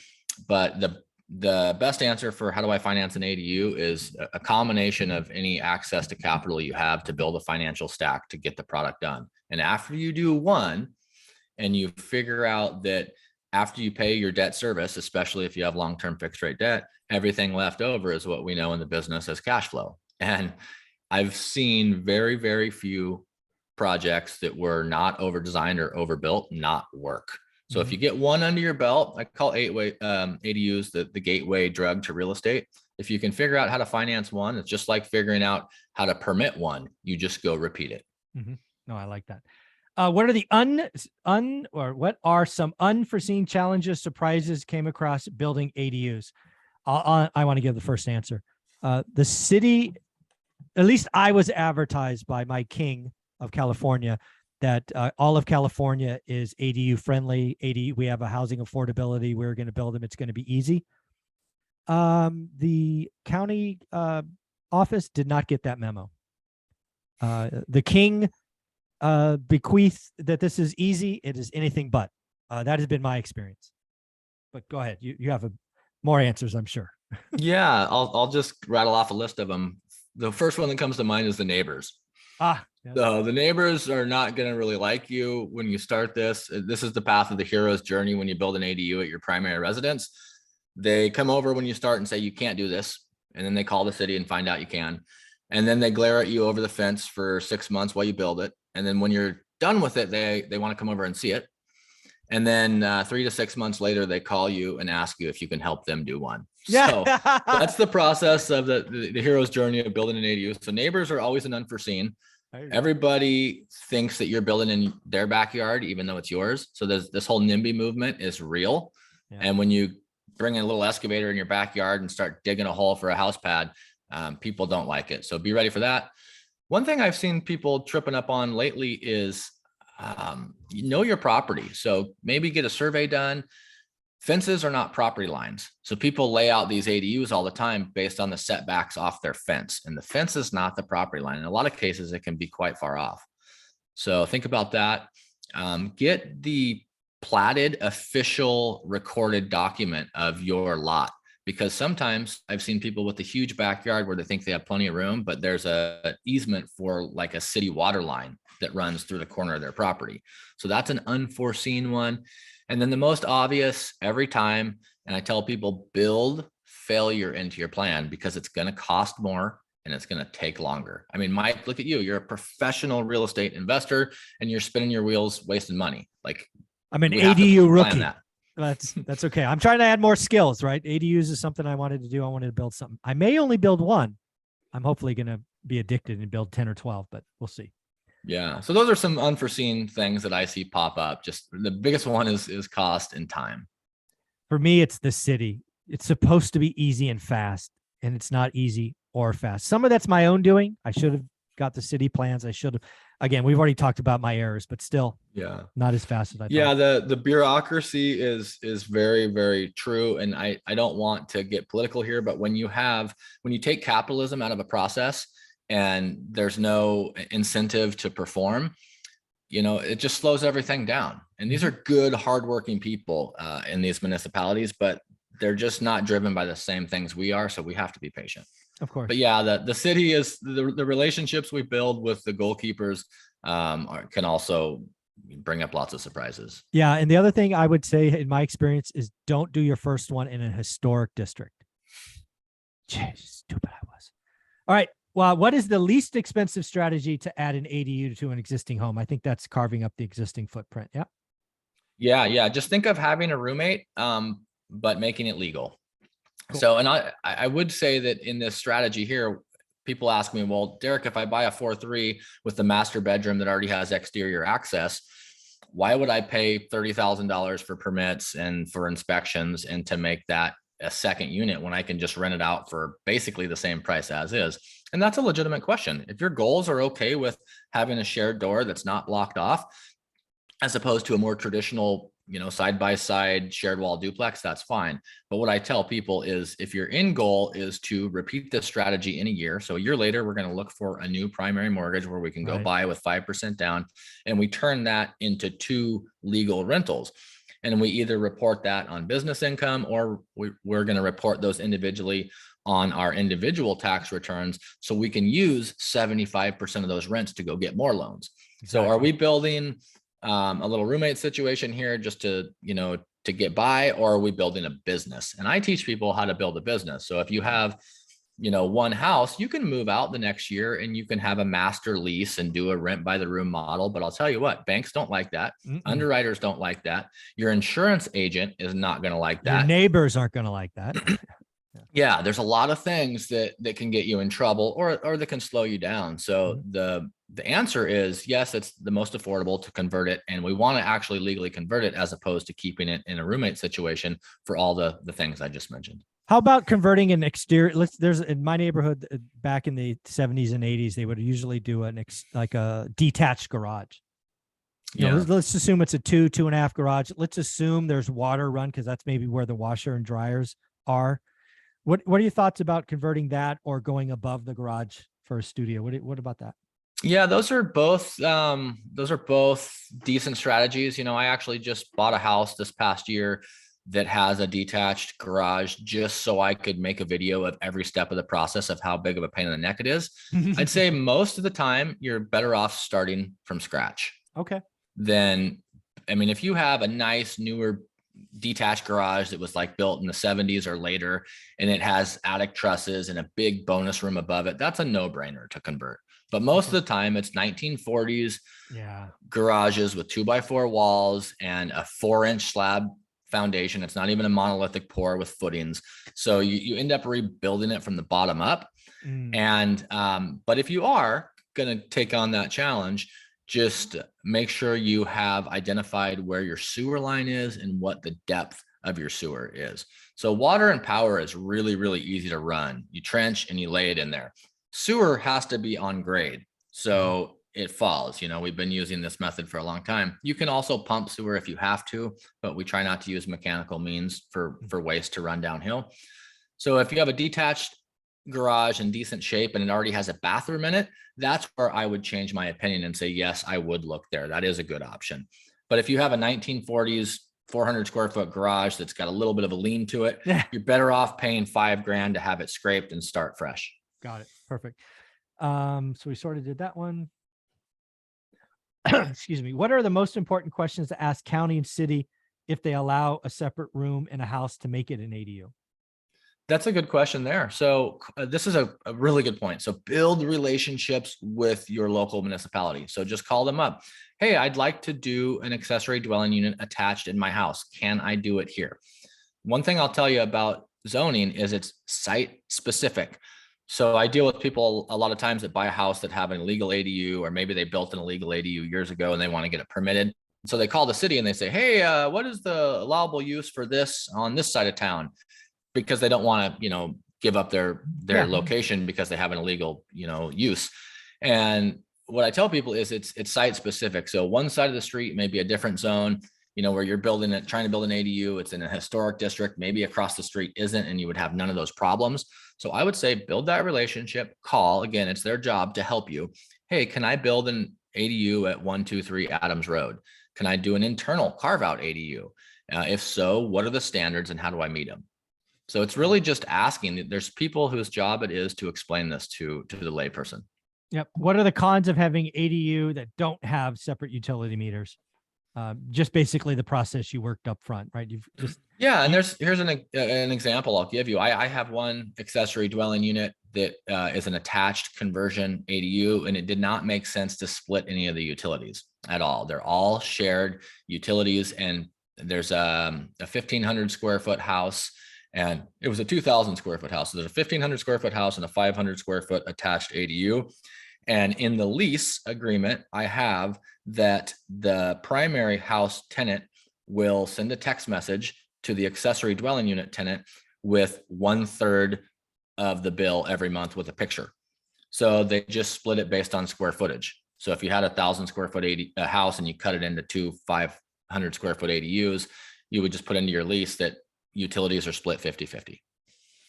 but the best answer for how do I finance an ADU is a combination of any access to capital you have to build a financial stack to get the product done. And after you do one, and you figure out that after you pay your debt service, especially if you have long-term fixed rate debt, everything left over is what we know in the business as cash flow. And I've seen very, very few projects that were not over designed or overbuilt not work. So if you get one under your belt, I call ADUs the gateway drug to real estate. If you can figure out how to finance one, it's just like figuring out how to permit one. You just go repeat it. No, I like that. What are the what are some unforeseen challenges, surprises came across building ADUs? I want to give the first answer. The city, at least I was advertised by my king of California that all of California is ADU friendly. We have a housing affordability. We're going to build them. It's going to be easy. The county office did not get that memo. The king bequeath that this is easy. It is anything but. That has been my experience. But go ahead. You have more answers, I'm sure. Yeah, I'll just rattle off a list of them. The first one that comes to mind is the neighbors. Yeah. So the neighbors are not going to really like you when you start this. This is the path of the hero's journey when you build an ADU at your primary residence. They come over when you start and say, you can't do this. And then they call the city and find out you can. And then they glare at you over the fence for 6 months while you build it. And then when you're done with it, they want to come over and see it. And then 3 to 6 months later, they call you and ask you if you can help them do one. So that's the process of the hero's journey of building an ADU. So neighbors are always an unforeseen. Everybody thinks that you're building in their backyard, even though it's yours. So there's this whole NIMBY movement is real. Yeah. And when you bring in a little excavator in your backyard and start digging a hole for a house pad, people don't like it. So be ready for that. One thing I've seen people tripping up on lately is know your property. So maybe get a survey done. Fences are not property lines. So people lay out these ADUs all the time based on the setbacks off their fence. And the fence is not the property line. In a lot of cases, it can be quite far off. So think about that. Get the platted official recorded document of your lot. Because sometimes I've seen people with a huge backyard where they think they have plenty of room, but there's an easement for like a city water line that runs through the corner of their property. So that's an unforeseen one. And then the most obvious every time, and I tell people, build failure into your plan because it's going to cost more and it's going to take longer. I mean, Mike, look at you. You're a professional real estate investor and you're spinning your wheels, wasting money. Like I'm an ADU rookie. That's okay. I'm trying to add more skills, right? ADUs is something I wanted to do. I wanted to build something. I may only build one. I'm hopefully going to be addicted and build 10 or 12, but we'll see. Yeah. So those are some unforeseen things that I see pop up. Just the biggest one is cost and time. For me, it's the city. It's supposed to be easy and fast, and it's not easy or fast. Some of that's my own doing. I should have got the city plans. I should have. Again, we've already talked about my errors, but still, not as fast as I thought. Yeah, the bureaucracy is very, very true. And I don't want to get political here, but when you take capitalism out of a process and there's no incentive to perform, it just slows everything down. And these are good, hardworking people in these municipalities, but they're just not driven by the same things we are. So we have to be patient. Of course. But yeah, the city is the relationships we build with the goalkeepers can also bring up lots of surprises. Yeah. And the other thing I would say in my experience is don't do your first one in a historic district. Jeez, stupid I was. All right. Well, what is the least expensive strategy to add an ADU to an existing home? I think that's carving up the existing footprint. Yeah. Yeah. Just think of having a roommate, but making it legal. Cool. So, and I would say that in this strategy here, people ask me, well, Derek, if I buy a 4.3 with the master bedroom that already has exterior access, why would I pay $30,000 for permits and for inspections and to make that a second unit when I can just rent it out for basically the same price as is? And that's a legitimate question. If your goals are okay with having a shared door that's not blocked off, as opposed to a more traditional side by side shared wall duplex, that's fine. But what I tell people is if your end goal is to repeat this strategy in a year, so a year later, we're going to look for a new primary mortgage where we can go buy with 5% down, and we turn that into 2 legal rentals. And we either report that on business income, or we're going to report those individually on our individual tax returns, so we can use 75% of those rents to go get more loans. Exactly. So are we building a little roommate situation here just to get by, or are we building a business? And I teach people how to build a business. So if you have one house, you can move out the next year and you can have a master lease and do a rent by the room model. But I'll tell you what, banks don't like that. Underwriters don't like that. Your insurance agent is not going to like that. Your neighbors aren't going to like that. Yeah, there's a lot of things that can get you in trouble, or that can slow you down. So the answer is yes, it's the most affordable to convert it, and we want to actually legally convert it as opposed to keeping it in a roommate situation for all the things I just mentioned. How about converting an exterior? There's in my neighborhood back in the 70s and 80s, they would usually do like a detached garage. Let's assume it's a 2.5 garage. Let's assume there's water run, because that's maybe where the washer and dryers are. What are your thoughts about converting that or going above the garage for a studio? What about that? Yeah, those are both decent strategies. I actually just bought a house this past year that has a detached garage just so I could make a video of every step of the process of how big of a pain in the neck it is. I'd say most of the time you're better off starting from scratch. Okay. If you have a nice newer detached garage that was like built in the 70s or later, and it has attic trusses and a big bonus room above it, that's a no-brainer to convert. But most of the time it's 1940s garages with 2x4 walls and a 4-inch slab foundation. It's not even a monolithic pour with footings. So you end up rebuilding it from the bottom up. And but if you are going to take on that challenge, just make sure you have identified where your sewer line is and what the depth of your sewer is. So water and power is really, really easy to run. You trench and you lay it in there. Sewer has to be on grade, so it falls. We've been using this method for a long time. You can also pump sewer if you have to, but we try not to use mechanical means for waste to run downhill. So if you have a detached garage in decent shape and it already has a bathroom in it, that's where I would change my opinion and say, yes, I would look there. That is a good option. But if you have a 1940s 400 square foot garage that's got a little bit of a lean to it, you're better off paying $5,000 to have it scraped and start fresh. Got it. Perfect. So we sort of did that one. Excuse me. What are the most important questions to ask county and city if they allow a separate room in a house to make it an ADU? That's a good question there. So this is a really good point. So build relationships with your local municipality. So just call them up. Hey, I'd like to do an accessory dwelling unit attached in my house. Can I do it here? One thing I'll tell you about zoning is it's site specific. So I deal with people a lot of times that buy a house that have an illegal ADU, or maybe they built an illegal ADU years ago and they want to get it permitted. So they call the city and they say, hey, what is the allowable use for this on this side of town? Because they don't want to, give up their location because they have an illegal, use. And what I tell people is it's site specific. So one side of the street may be a different zone, where you're trying to build an ADU. It's in a historic district, maybe across the street isn't, and you would have none of those problems. So I would say build that relationship, call. Again, it's their job to help you. Hey, can I build an ADU at 123 Adams Road? Can I do an internal carve-out ADU? If so, what are the standards and how do I meet them? So it's really just asking. There's people whose job it is to explain this to the layperson. Yep. What are the cons of having ADU that don't have separate utility meters? Just basically the process you worked up front, right? And here's an example I'll give you. I have one accessory dwelling unit that is an attached conversion ADU, and it did not make sense to split any of the utilities at all. They're all shared utilities, and there's a 1,500 square foot house. And it was a 2,000 square foot house. So there's a 1,500 square foot house and a 500 square foot attached ADU. And in the lease agreement, I have that the primary house tenant will send a text message to the accessory dwelling unit tenant with 1/3 of the bill every month with a picture. So they just split it based on square footage. So if you had a 1,000 square foot house and you cut it into two 500 100 square foot ADUs, you would just put into your lease that utilities are split 50-50.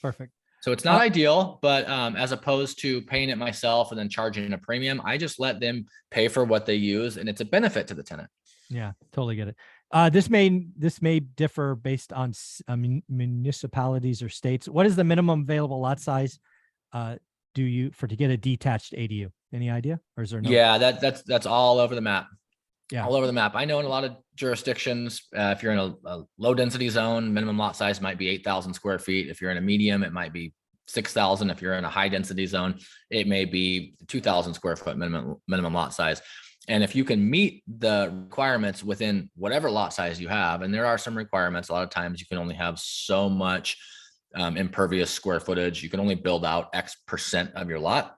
Perfect. So it's not ideal, but as opposed to paying it myself and then charging a premium, I just let them pay for what they use, and it's a benefit to the tenant. Yeah, totally get it. This may differ based on municipalities or states. What is the minimum available lot size to get a detached ADU? Any idea, or is there no? Yeah, that's all over the map. Yeah, all over the map. I know in a lot of jurisdictions, if you're in a low density zone, minimum lot size might be 8,000 square feet. If you're in a medium, it might be 6,000. If you're in a high density zone, it may be 2,000 square foot minimum lot size. And if you can meet the requirements within whatever lot size you have, and there are some requirements, a lot of times you can only have so much impervious square footage. You can only build out X percent of your lot.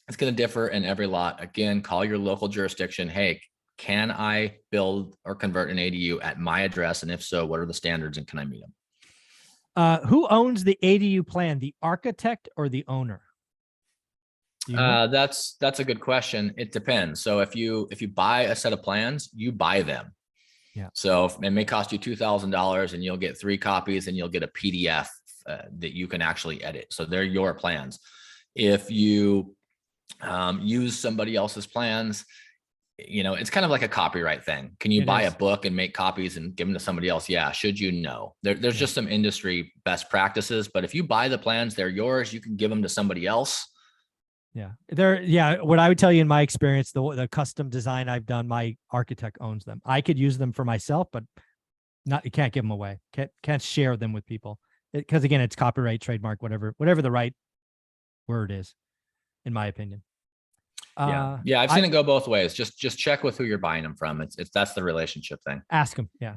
It's going to differ in every lot. Again, call your local jurisdiction. Hey, can I build or convert an ADU at my address? And if so, what are the standards and can I meet them? Who owns the ADU plan, the architect or the owner? Do you know? That's a good question. It depends. So if you buy a set of plans, you buy them. Yeah. So it may cost you $2,000 and you'll get 3 copies and you'll get a PDF that you can actually edit. So they're your plans. If you use somebody else's plans, it's kind of like a copyright thing. Can you buy a book and make copies and give them to somebody else? Yeah. Should you? No. There's just some industry best practices, but if you buy the plans, they're yours. You can give them to somebody else. Yeah. What I would tell you in my experience, the custom design I've done, my architect owns them. I could use them for myself, but you can't give them away. Can't share them with people because again, it's copyright, trademark, whatever the right word is, in my opinion. Yeah. I've seen it go both ways. Just check with who you're buying them from. That's the relationship thing. Ask them. Yeah.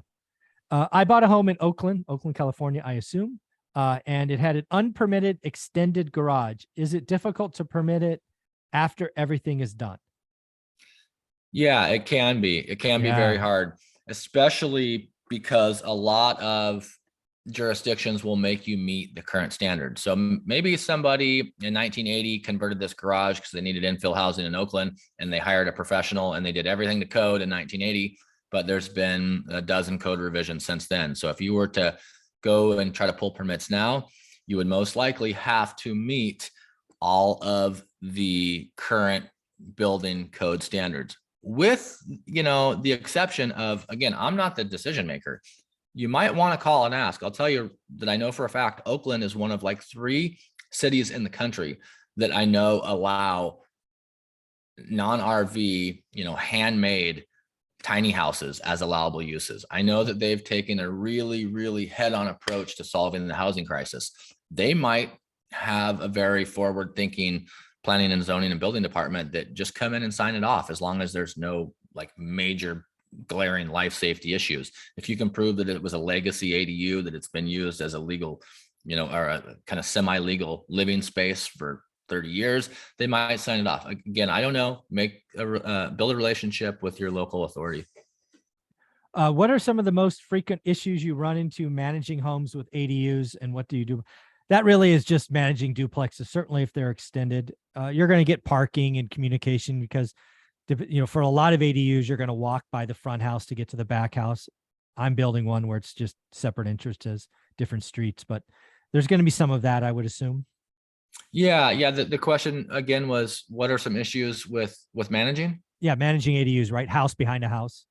I bought a home in Oakland, California, I assume. And it had an unpermitted extended garage. Is it difficult to permit it after everything is done? Yeah, it can be. It can be very hard, especially because a lot of jurisdictions will make you meet the current standards. So maybe somebody in 1980 converted this garage because they needed infill housing in Oakland and they hired a professional and they did everything to code in 1980, but there's been a dozen code revisions since then. So if you were to go and try to pull permits now, you would most likely have to meet all of the current building code standards with, the exception of, again, I'm not the decision maker. You might want to call and ask. I'll tell you that I know for a fact, Oakland is one of like 3 cities in the country that I know allow non-RV, handmade tiny houses as allowable uses. I know that they've taken a really, really head-on approach to solving the housing crisis. They might have a very forward-thinking planning and zoning and building department that just come in and sign it off as long as there's no like major glaring life safety issues. If you can prove that it was a legacy ADU, that it's been used as a legal, or a kind of semi-legal living space for 30 years, they might sign it off. Again, I don't know. Build a relationship with your local authority. What are some of the most frequent issues you run into managing homes with ADUs, and what do you do? That really is just managing duplexes. Certainly, if they're extended, you're going to get parking and communication because, for a lot of ADUs, you're going to walk by the front house to get to the back house. I'm building one where it's just separate entrances, different streets, but there's going to be some of that, I would assume. Yeah. The question again was, what are some issues with managing? Yeah, managing ADUs, right? House behind a house.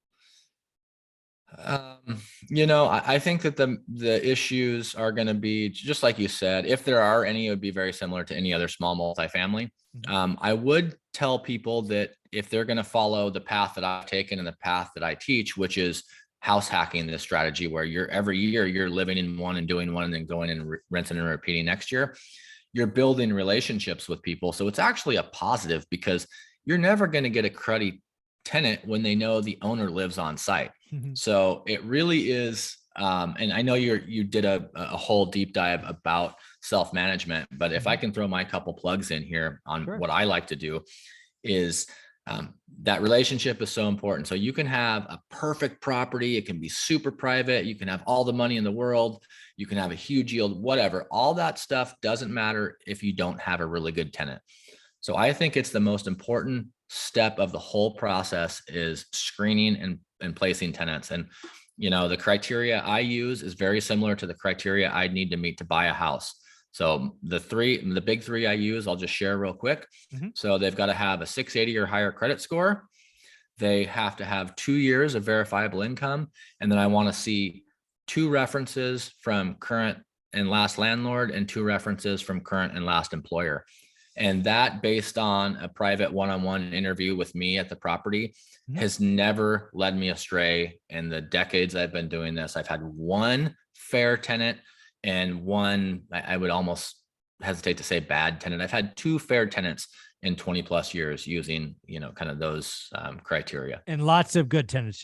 I think that the issues are going to be just like you said. If there are any, it would be very similar to any other small multifamily. I would tell people that if they're going to follow the path that I've taken and the path that I teach, which is house hacking, this strategy where every year you're living in one and doing one and then going and renting and repeating next year, you're building relationships with people. So it's actually a positive because you're never going to get a cruddy tenant when they know the owner lives on site. So it really is. And I know you did a whole deep dive about self-management, but if I can throw my couple plugs in here on what I like to do is that relationship is so important. So you can have a perfect property. It can be super private. You can have all the money in the world. You can have a huge yield, whatever. All that stuff doesn't matter if you don't have a really good tenant. So I think it's the most important step of the whole process is screening and placing tenants. And The criteria I use is very similar to the criteria I'd need to meet to buy a house. So the big three I use, I'll just share real quick. So they've got to have a 680 or higher credit score. They have to have 2 years of verifiable income. And then I want to see 2 references from current and last landlord and 2 references from current and last employer. And that, based on a private one-on-one interview with me at the property, has never led me astray in the decades I've been doing this. I've had one fair tenant and one, I would almost hesitate to say bad tenant. I've had 2 fair tenants in 20 plus years using, kind of those criteria. And lots of good tenants,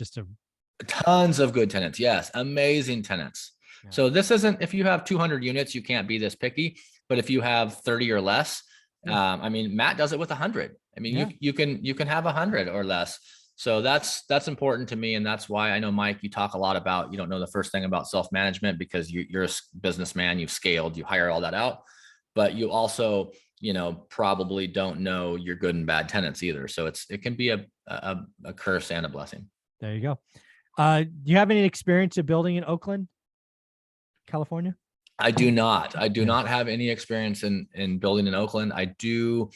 tons of good tenants. Yes. Amazing tenants. Yeah. So this isn't, if you have 200 units, you can't be this picky, but if you have 30 or less, Matt does it with 100. You can have 100 or less. So that's important to me. And that's why I know, Mike, you talk a lot about, you don't know the first thing about self-management because you're a businessman, you've scaled, you hire all that out, but you also, probably don't know your good and bad tenants either. So it can be a curse and a blessing. There you go. Do you have any experience of building in Oakland, California? I do not. I do not have any experience in building in Oakland. I do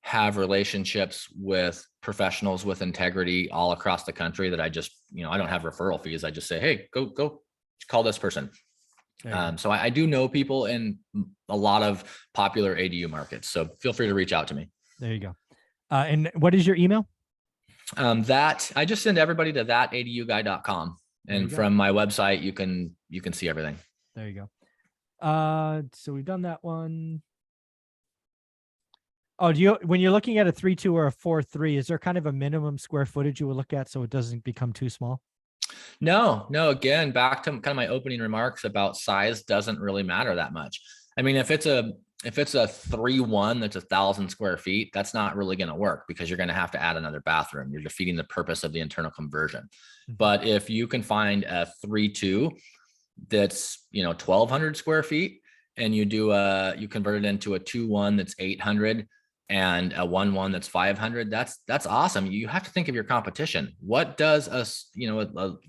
have relationships with professionals with integrity all across the country that I just, I don't have referral fees. I just say, hey, go call this person. So I do know people in a lot of popular ADU markets. So feel free to reach out to me. There you go. And what is your email? That I just send everybody to thataduguy.com. And from my website, you can see everything. There you go. So we've done that one. Oh, when you're looking at a 3.2 or a 4.3, is there kind of a minimum square footage you would look at so it doesn't become too small? No. Again, back to kind of my opening remarks about size doesn't really matter that much. If it's a 3.1 that's 1,000 square feet, that's not really going to work because you're going to have to add another bathroom. You're defeating the purpose of the internal conversion. But if you can find a 3.2 that's 1,200 square feet and you convert it into a 2.1 that's 800 and a 1.1 that's 500, that's awesome. You have to think of your competition. What does a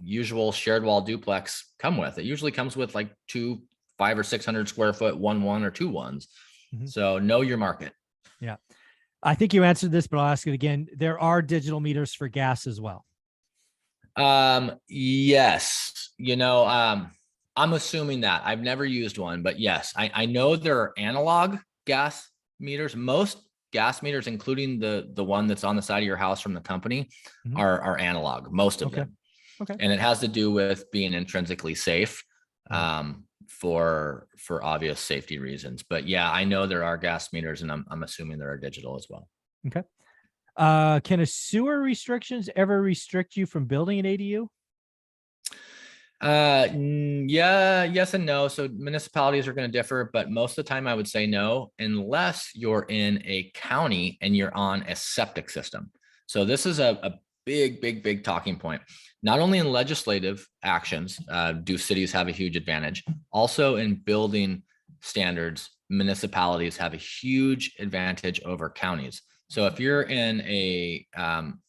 usual shared wall duplex come with? It usually comes with like 2 500 or 600 square foot 1.1 or 2.1s. So know your market. Yeah. I think you answered this, but I'll ask it again. There are digital meters for gas as well. Yes. I'm assuming that. I've never used one, but yes, I know there are analog gas meters. Most gas meters, including the one that's on the side of your house from the company, are analog, most of them. Okay. And it has to do with being intrinsically safe, for obvious safety reasons. But yeah, I know there are gas meters, and I'm assuming there are digital as well. Okay. Can a sewer restrictions ever restrict you from building an ADU? Yeah, yes and no. So municipalities are going to differ, but most of the time I would say no, unless you're in a county and you're on a septic system. So this is a big talking point. Not only in legislative actions do cities have a huge advantage, also in building standards, municipalities have a huge advantage over counties. So if you're in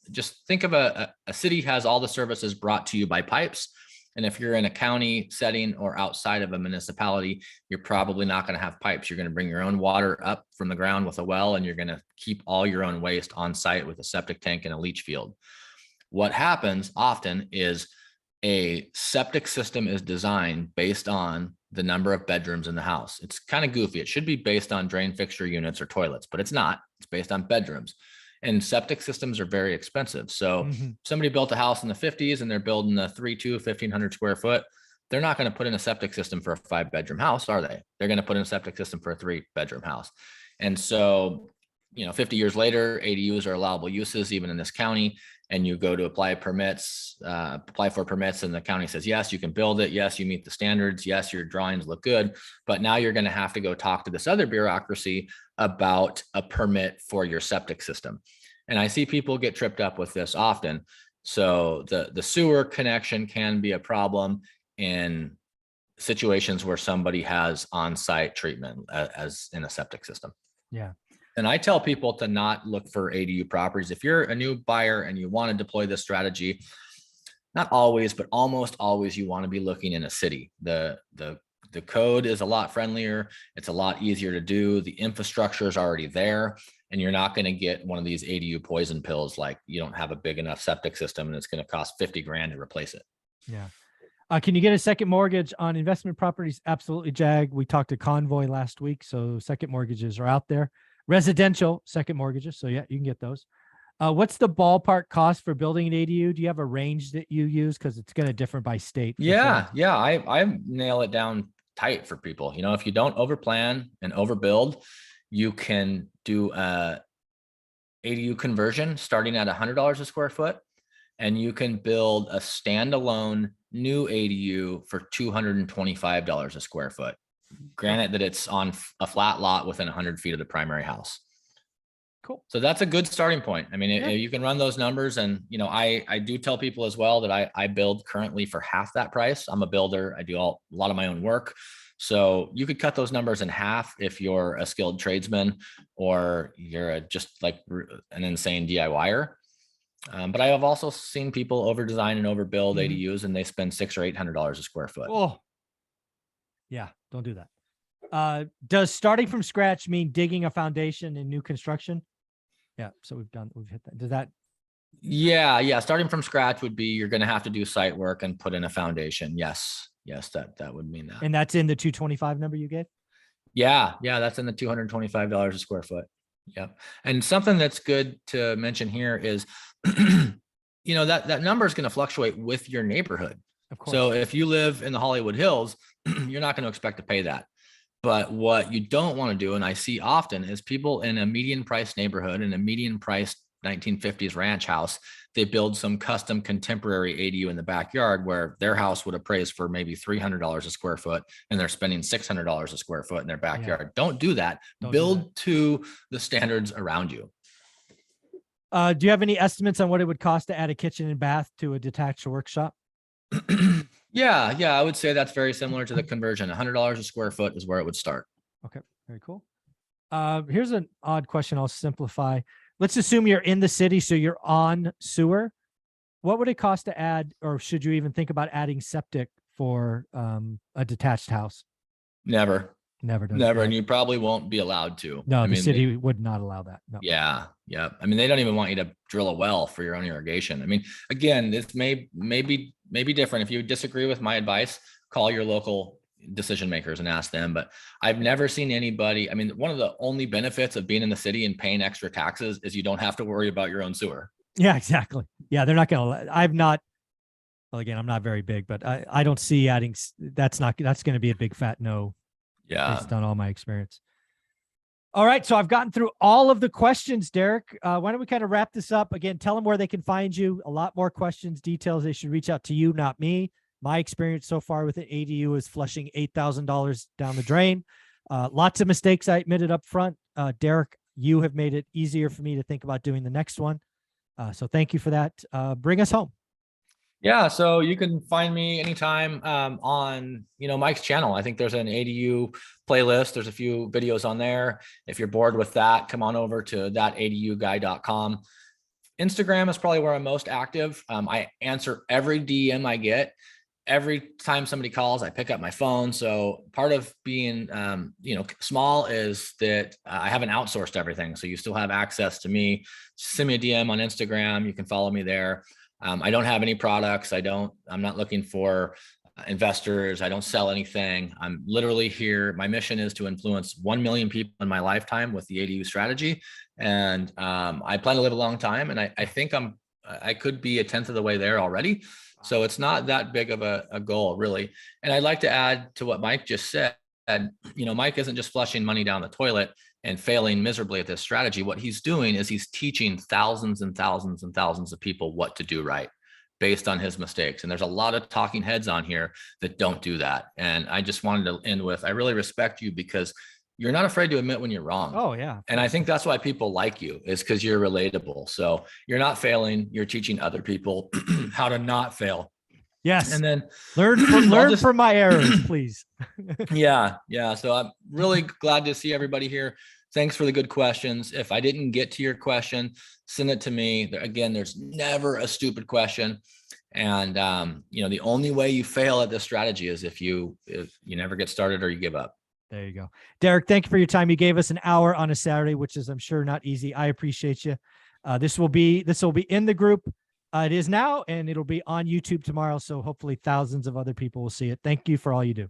just think of a city has all the services brought to you by pipes. And if you're in a county setting or outside of a municipality, you're probably not going to have pipes. You're going to bring your own water up from the ground with a well, and you're going to keep all your own waste on site with a septic tank and a leach field. What happens often is a septic system is designed based on the number of bedrooms in the house. It's kind of goofy. It should be based on drain fixture units or toilets, but it's not. It's based on bedrooms. And septic systems are very expensive. So somebody built a house in the 50s and they're building a 3.2, 1,500 square foot. They're not going to put in a septic system for a 5-bedroom house, are they? They're going to put in a septic system for a 3-bedroom house. And so, 50 years later, ADUs are allowable uses even in this county. And you go to apply for permits, and the county says, yes, you can build it. Yes, you meet the standards. Yes, your drawings look good. But now you're going to have to go talk to this other bureaucracy about a permit for your septic system. And I see people get tripped up with this often. So the sewer connection can be a problem in situations where somebody has on-site treatment as in a septic system. Yeah. And I tell people to not look for ADU properties. If you're a new buyer and you want to deploy this strategy, not always, but almost always you want to be looking in a city. The code is a lot friendlier. It's a lot easier to do. The infrastructure is already there, and you're not going to get one of these ADU poison pills. Like you don't have a big enough septic system and it's going to cost 50 grand to replace it. Yeah. Can you get a second mortgage on investment properties? Absolutely, Jag. We talked to Convoy last week, so second mortgages are out there. Residential second mortgages, so yeah, you can get those. What's the ballpark cost for building an ADU? Do you have a range that you use? Because it's going to differ by state. Yeah, yeah, I nail it down tight for people. You know, if you don't overplan and overbuild, you can do a ADU conversion starting at $100 a square foot, and you can build a standalone new ADU for $225 a square foot. Granted that it's on a flat lot within 100 feet of the primary house. Cool. So that's a good starting point. I mean, you can run those numbers, and you know, I do tell people as well that I build currently for half that price. I'm a builder. I do a lot of my own work. So you could cut those numbers in half if you're a skilled tradesman or you're just like an insane DIYer. But I have also seen people over design and overbuild ADUs, and they spend $600 or $800 a square foot. Oh, yeah, don't do that. Does starting from scratch mean digging a foundation in new construction? Yeah, so we've hit that. Does that? Yeah. Starting from scratch would be, you're going to have to do site work and put in a foundation. Yes, that would mean that. And that's in the 225 number you gave? Yeah, that's in the $225 a square foot. Yep. And something that's good to mention here is, you know, that number is going to fluctuate with your neighborhood. Of course. So if you live in the Hollywood Hills, you're not going to expect to pay that. But what you don't want to do, and I see often, is people in a median price neighborhood, in a median price 1950s ranch house, they build some custom contemporary ADU in the backyard where their house would appraise for maybe $300 a square foot, and they're spending $600 a square foot in their backyard. Yeah. Don't do that. Build to the standards around you. Do you have any estimates on what it would cost to add a kitchen and bath to a detached workshop? Yeah, I would say that's very similar to the conversion. $100 a square foot is where it would start. Okay, very cool. Here's an odd question. I'll simplify. Let's assume you're in the city, so you're on sewer. What would it cost to add, or should you even think about adding septic for a detached house? Never. Never. And you probably won't be allowed to. No, the city would not allow that. No. Yeah. I mean, they don't even want you to drill a well for your own irrigation. I mean, again, this may be different. If you disagree with my advice, call your local decision makers and ask them. But I've never seen anybody. I mean, one of the only benefits of being in the city and paying extra taxes is you don't have to worry about your own sewer. Yeah, exactly. Yeah, they're not going to. Well, again, I'm not very big, but I don't see adding. That's going to be a big fat no. Yeah. Based on all my experience. All right. So I've gotten through all of the questions, Derek. Why don't we kind of wrap this up? Again, tell them where they can find you. A lot more questions, details. They should reach out to you, not me. My experience so far with an ADU is flushing $8,000 down the drain. Lots of mistakes I admitted up front. Derek, you have made it easier for me to think about doing the next one. So thank you for that. Bring us home. Yeah, so you can find me anytime on, Mike's channel. I think there's an ADU playlist. There's a few videos on there. If you're bored with that, come on over to thataduguy.com. Instagram is probably where I'm most active. I answer every DM I get. Every time somebody calls, I pick up my phone. So part of being, small is that I haven't outsourced everything. So you still have access to me. Send me a DM on Instagram. You can follow me there. I don't have any products. I'm not looking for investors. I don't sell anything. I'm literally here. My mission is to influence 1 million people in my lifetime with the ADU strategy. And I plan to live a long time. And I think I could be a 10th of the way there already. So it's not that big of a goal, really. And I'd like to add to what Mike just said. Mike isn't just flushing money down the toilet and failing miserably at this strategy. What he's doing is he's teaching thousands and thousands and thousands of people what to do right based on his mistakes. And there's a lot of talking heads on here that don't do that. And I just wanted to end with, I really respect you because you're not afraid to admit when you're wrong. Oh, yeah. And I think that's why people like you, is because you're relatable. So you're not failing. You're teaching other people how to not fail. Yes. And then learn from my errors, please. Yeah. So I'm really glad to see everybody here. Thanks for the good questions. If I didn't get to your question, send it to me. Again, there's never a stupid question. And the only way you fail at this strategy is if you never get started or you give up. There you go. Derek, thank you for your time. You gave us an hour on a Saturday, which is, I'm sure, not easy. I appreciate you. This will be in the group. It is now, and it'll be on YouTube tomorrow. So hopefully thousands of other people will see it. Thank you for all you do.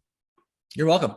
You're welcome.